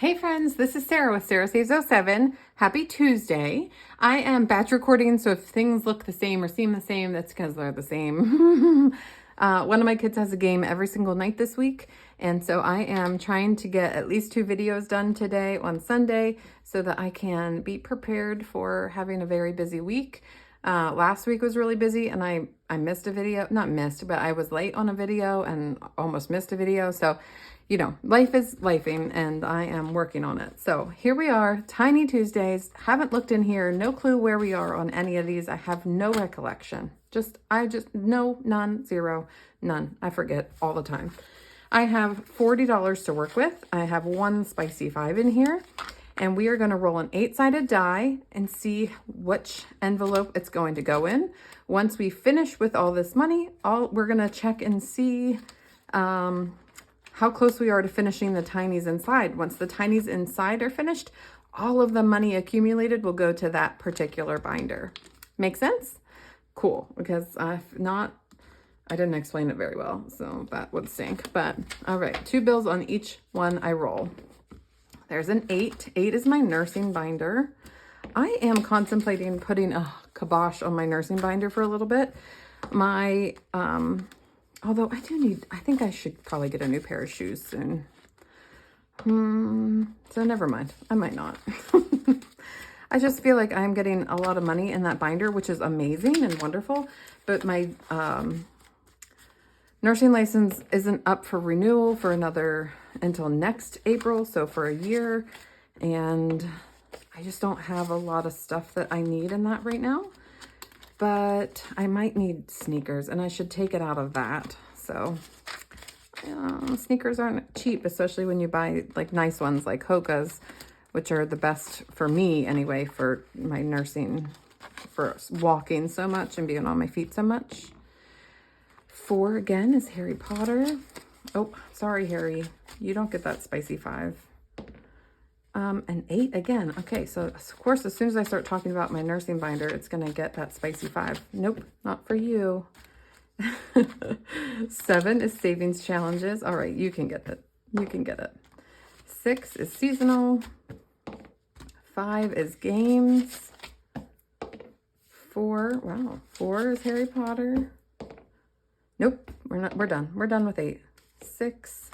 Hey friends, this is Sarah with Sarah Saves 07. Happy Tuesday. I am batch recording, so if things look the same or seem the same, that's because they're the same. One of my kids has a game every single night this week, and so I am trying to get at least 2 videos done today on Sunday so that I can be prepared for having a very busy week. Last week was really busy and I missed a video, not missed, but I was late on a video and almost missed a video. So, you know, life is lifing and I am working on it. So here we are, Tiny Tuesdays. Haven't looked in here, no clue where we are on any of these. I have no recollection. No, none, zero, none. I forget all the time. I have $40 to work with. I have 1 spicy 5 in here. And we are going to roll an 8-sided die and see which envelope it's going to go in. Once we finish with all this money, we're going to check and see how close we are to finishing the tinies inside. Once the tinies inside are finished, all of the money accumulated will go to that particular binder. Make sense? Cool, because if not, I didn't explain it very well, so that would stink. But all right, 2 bills on each one I roll. There's an 8. 8 is my nursing binder. I am contemplating putting a kibosh on my nursing binder for a little bit. Although I think I should probably get a new pair of shoes soon. So never mind. I might not. I just feel like I'm getting a lot of money in that binder, which is amazing and wonderful. But my nursing license isn't up for renewal for until next April, so for a year, and I just don't have a lot of stuff that I need in that right now, but I might need sneakers, and I should take it out of that. So sneakers aren't cheap, especially when you buy like nice ones like Hoka's, which are the best for me anyway, for my nursing, for walking so much and being on my feet so much. 4 again is Harry Potter. Oh, sorry, Harry. You don't get that spicy 5. And 8 again. Okay, so of course, as soon as I start talking about my nursing binder, it's going to get that spicy 5. Nope, not for you. 7 is savings challenges. All right, you can get it. You can get it. 6 is seasonal. 5 is games. 4, wow, 4 is Harry Potter. Nope, we're done. We're done with 8. 6,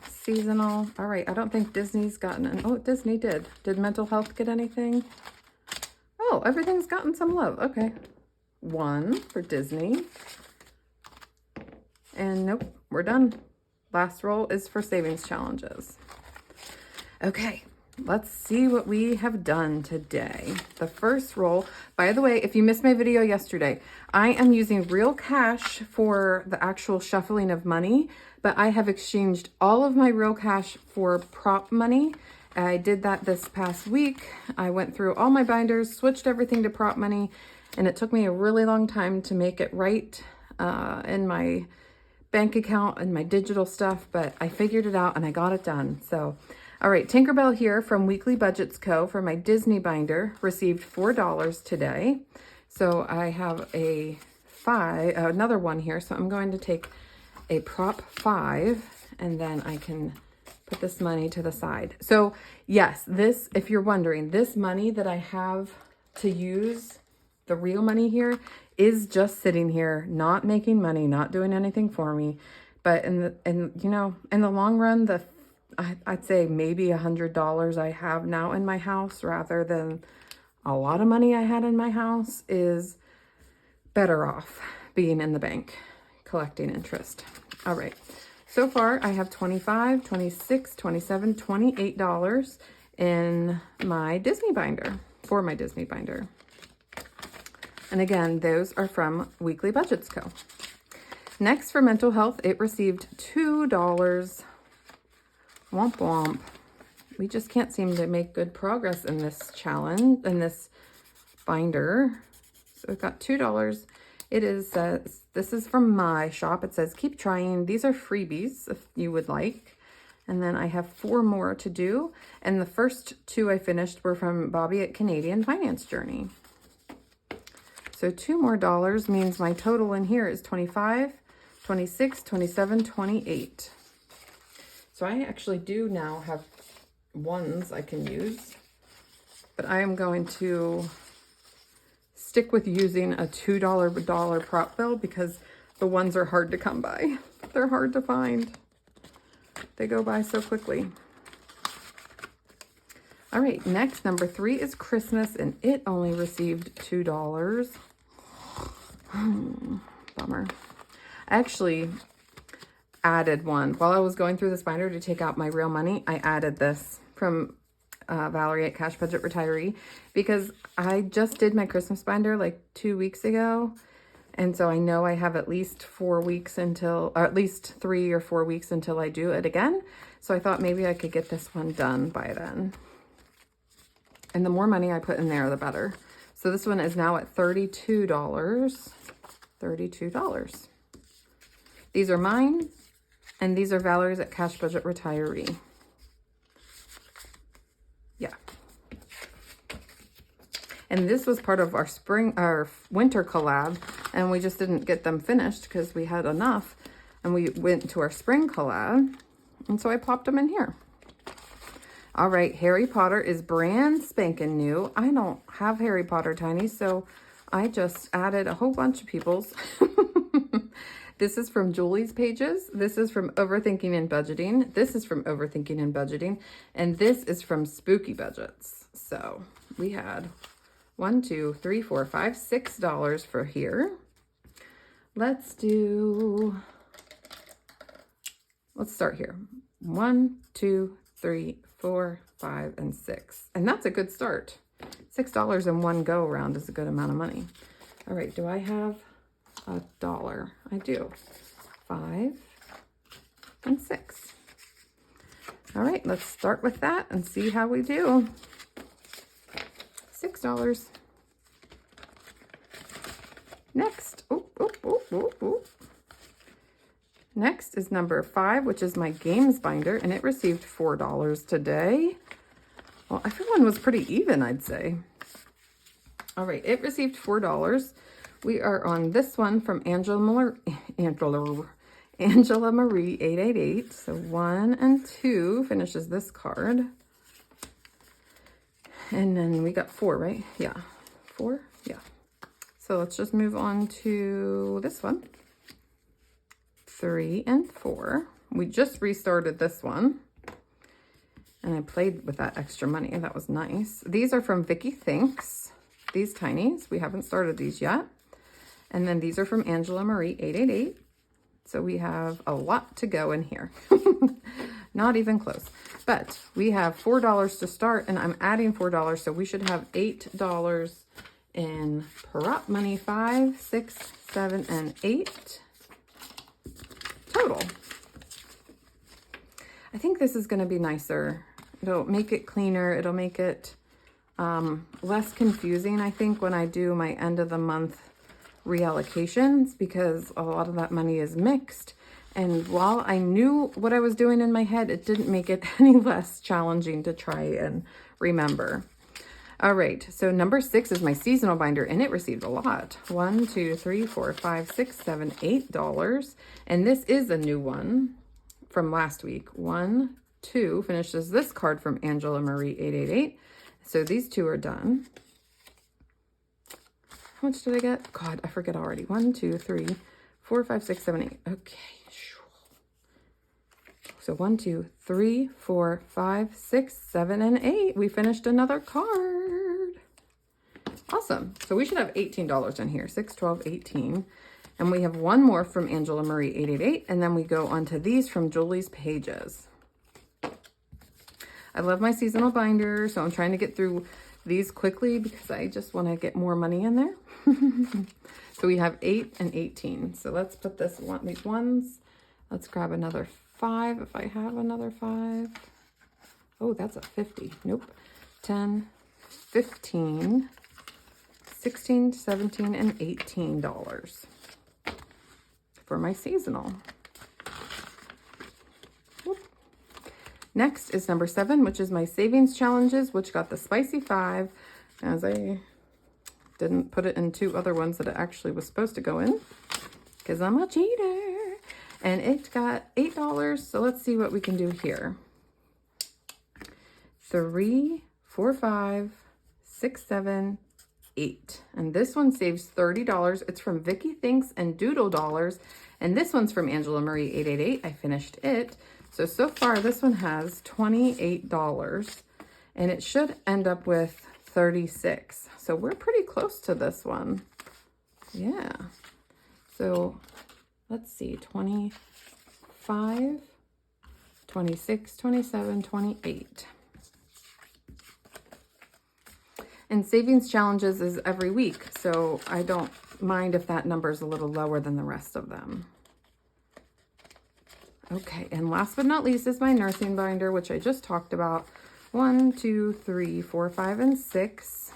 seasonal. All right, I don't think Disney's gotten an, oh, Disney did. Did mental health get anything? Oh, everything's gotten some love. Okay. 1 for Disney. And nope, we're done. Last roll is for savings challenges. Okay, let's see what we have done today. The first roll, by the way, if you missed my video yesterday, I am using real cash for the actual shuffling of money, but I have exchanged all of my real cash for prop money. I did that this past week. I went through all my binders, switched everything to prop money, and it took me a really long time to make it right in my bank account and my digital stuff, but I figured it out and I got it done. So, all right, Tinkerbell here from Weekly Budgets Co. for my Disney binder received $4 today. So I have a 5, another one here. So I'm going to take a prop 5 and then I can put this money to the side. So yes, this, if you're wondering, this money that I have to use, the real money here, is just sitting here, not making money, not doing anything for me. But in the long run, I'd say maybe $100 I have now in my house rather than a lot of money I had in my house is better off being in the bank collecting interest. All right. So far I have $25, $26, $27, $28 in my Disney binder, for my Disney binder. And again, those are from Weekly Budgets Co. Next, for mental health, it received $2. Womp womp. We just can't seem to make good progress in this challenge, in this binder. So we've got $2. It is, this is from my shop. It says, keep trying. These are freebies if you would like. And then I have 4 more to do. And the first 2 I finished were from Bobby at Canadian Finance Journey. So 2 more dollars means my total in here is 25, 26, 27, 28. So I actually do now have ones I can use. But I am going to stick with using a $2 prop bill because the ones are hard to come by. They're hard to find. They go by so quickly. All right, next, number 3 is Christmas, and it only received $2. Bummer. I actually added one. While I was going through this binder to take out my real money, I added this from Valerie at Cash Budget Retiree because I just did my Christmas binder like 2 weeks ago. And so I know I have at least 4 weeks until, or at least 3 or 4 weeks until I do it again. So I thought maybe I could get this one done by then. And the more money I put in there, the better. So this one is now at $32. $32. These are mine, and these are Valerie's at Cash Budget Retiree. Yeah. And this was part of our winter collab, and we just didn't get them finished because we had enough, and we went to our spring collab, and so I popped them in here. All right, Harry Potter is brand spanking new. I don't have Harry Potter tinies, so I just added a whole bunch of people's. This is from Julie's pages. This is from Overthinking and Budgeting. This is from Overthinking and Budgeting. And this is from Spooky Budgets. So we had $1, $2, $3, $4, $5, $6 for here. Let's start here. 1, 2, 3, 4, 5, and 6. And that's a good start. $6 in one go around is a good amount of money. All right, do I have $1? I do. 5 and 6. All right, let's start with that and see how we do. $6. Next. Next is number 5, which is my games binder, and it received $4 today. Well, everyone was pretty even, I'd say. All right, it received $4. We are on this one from Angela Marie 888. So 1 and 2 finishes this card. And then we got 4, right? Yeah. 4? Yeah. So let's just move on to this one. 3 and 4. We just restarted this one. And I played with that extra money. That was nice. These are from Vicky Thinks. These tinies. We haven't started these yet. And then these are from Angela Marie 888. So we have a lot to go in here. Not even close. But we have $4 to start, and I'm adding $4. So we should have $8 in prop money. 5, 6, 7, and 8. Total. I think this is going to be nicer. It'll make it cleaner. It'll make it less confusing, I think, when I do my end of the month reallocations, because a lot of that money is mixed. And while I knew what I was doing in my head, it didn't make it any less challenging to try and remember. All right, so number 6 is my seasonal binder, and it received a lot. 1, 2, 3, 4, 5, 6, 7, $8. And this is a new one from last week. 1, 2 finishes this card from Angela Marie 888. So these 2 are done. How much did I get? God, I forget already. 1, 2, 3, 4, 5, 6, 7, 8. Okay. So 1, 2, 3, 4, 5, 6, 7, and 8. We finished another card. Awesome. So we should have $18 in here. 6, 12, 18. And we have one more from Angela Marie 888. And then we go on to these from Julie's pages. I love my seasonal binder, so I'm trying to get through these quickly because I just want to get more money in there. So we have 8 and 18. So let's put these ones. Let's grab another 5 if I have another 5. Oh, that's a 50. Nope. 10, 15, 16, 17, and $18 for my seasonal. Whoop. Next is number 7, which is my savings challenges, which got the spicy 5, as I didn't put it in 2 other ones that it actually was supposed to go in because I'm a cheater. And it got $8. So let's see what we can do here. 3, 4, 5, 6, 7, 8. And this one saves $30. It's from Vicky Thinks and Doodle Dollars. And this one's from Angela Marie 888. I finished it. So far this one has $28 and it should end up with 36. So we're pretty close to this one. Yeah. So let's see, 25, 26, 27, 28. And savings challenges is every week, so I don't mind if that number is a little lower than the rest of them. Okay, and last but not least is my nursing binder, which I just talked about. 1, 2, 3, 4, 5, and 6.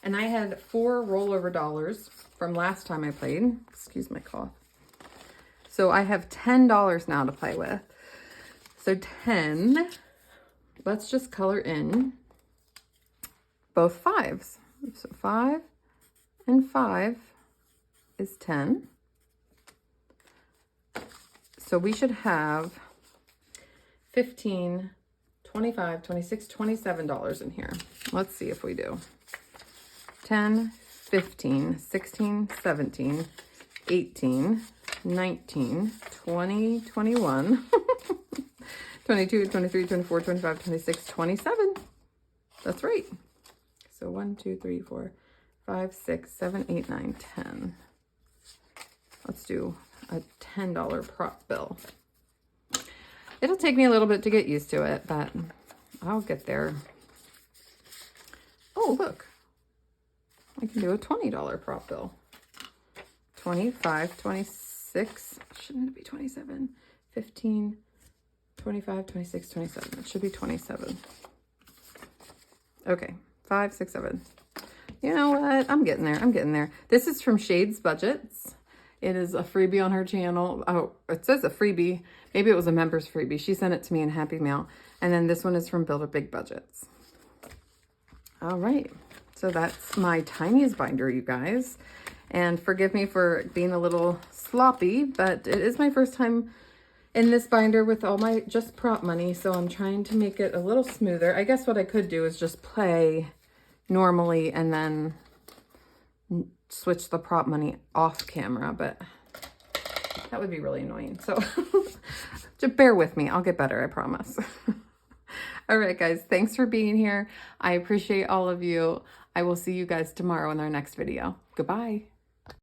And I had 4 rollover dollars from last time I played. Excuse my cough. So I have $10 now to play with. So 10, let's just color in both 5s. So 5 and 5 is 10. So we should have 15, 25, 26, $27 in here. Let's see if we do. 10, 15, 16, 17, 18, 19, 20, 21, 22, 23, 24, 25, 26, 27. That's right. So 1, 2, 3, 4, 5, 6, 7, 8, 9, 10. Let's do a $10 prop bill. It'll take me a little bit to get used to it, but I'll get there. Oh, look. I can do a $20 prop bill. 25, 26, shouldn't it be 27? 15, 25, 26, 27. It should be 27. Okay, 5, 6, 7. You know what? I'm getting there. I'm getting there. This is from Shades Budgets. It is a freebie on her channel. Oh, it says a freebie. Maybe it was a member's freebie. She sent it to me in Happy Mail. And then this one is from Build a Big Budgets. All right. So that's my Tinies binder, you guys. And forgive me for being a little sloppy, but it is my first time in this binder with all my just prop money. So I'm trying to make it a little smoother. I guess what I could do is just play normally and then switch the prop money off camera, but that would be really annoying. So just bear with me. I'll get better, I promise. All right, guys, thanks for being here. I appreciate all of you. I will see you guys tomorrow in our next video. Goodbye.